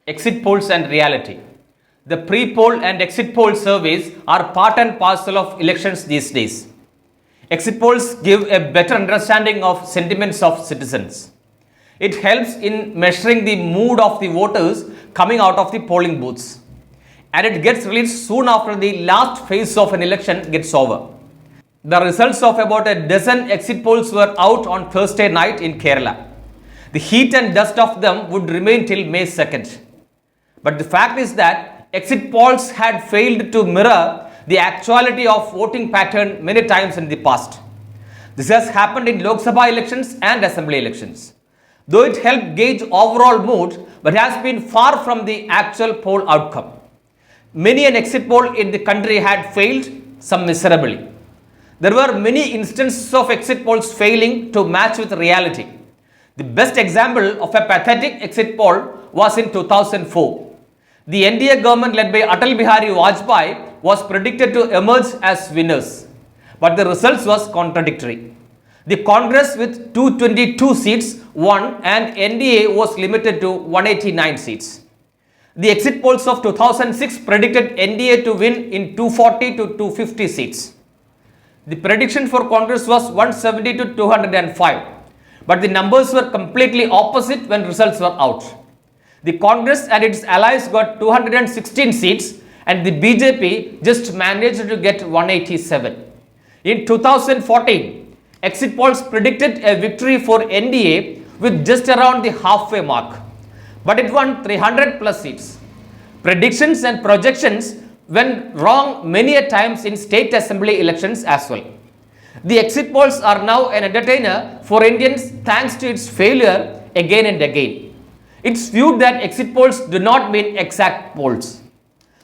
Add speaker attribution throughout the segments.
Speaker 1: Exit polls and reality. The pre-poll and exit poll surveys are part and parcel of elections these days. Exit polls give a better understanding of sentiments of citizens. It helps in measuring the mood of the voters coming out of the polling booths. And it gets released soon after the last phase of an election gets over. The results of about a dozen exit polls were out on Thursday night in Kerala. The heat and dust of them would remain till May 2nd. But the fact is that exit polls had failed to mirror the actuality of voting pattern many times in the past. This has happened in Lok Sabha elections and assembly elections. Though it helped gauge overall mood, but has been far from the actual poll outcome. Many an exit poll in the country had failed, some miserably. There were many instances of exit polls failing to match with reality. The best example of a pathetic exit poll was in 2004. The NDA government led by Atal Bihari Vajpayee was predicted to emerge as winners, but the results was contradictory. The Congress with 222 seats won and NDA was limited to 189 seats. The exit polls of 2006 predicted NDA to win in 240 to 250 seats. The prediction for Congress was 170 to 205, but the numbers were completely opposite when results were out. The Congress and its allies got 216 seats and the BJP just managed to get 187. In 2014, exit polls predicted a victory for NDA with just around the halfway mark, but it won 300 plus seats. Predictions and projections went wrong many a times in state assembly elections as well. The exit polls are now an entertainer for Indians thanks to its failure again and again. It's viewed that exit polls do not mean exact polls.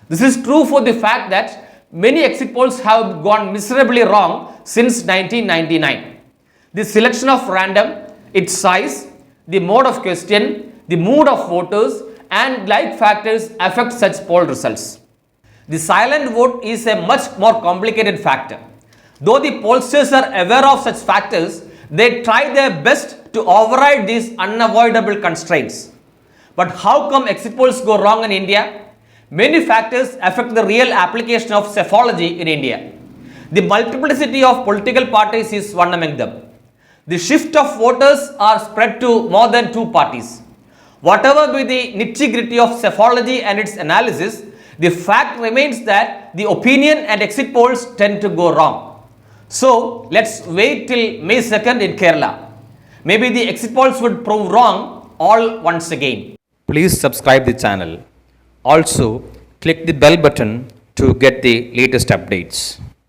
Speaker 1: This is true for the fact that many exit polls have gone miserably wrong since 1999. The selection of random, its size, the mode of question, the mood of voters and like factors affect such poll results. The silent vote is a much more complicated factor. Though the pollsters are aware of such factors, they try their best to override these unavoidable constraints. But how come exit polls go wrong in India? Many factors affect the real application of psephology in India. The multiplicity of political parties is one among them. The shift of voters are spread to more than two parties. Whatever be the nitty-gritty of psephology and its analysis, the fact remains that the opinion and exit polls tend to go wrong. So, let's wait till May 2nd in Kerala. Maybe the exit polls would prove wrong all once again. Please subscribe the channel. Also, click the bell button to get the latest updates.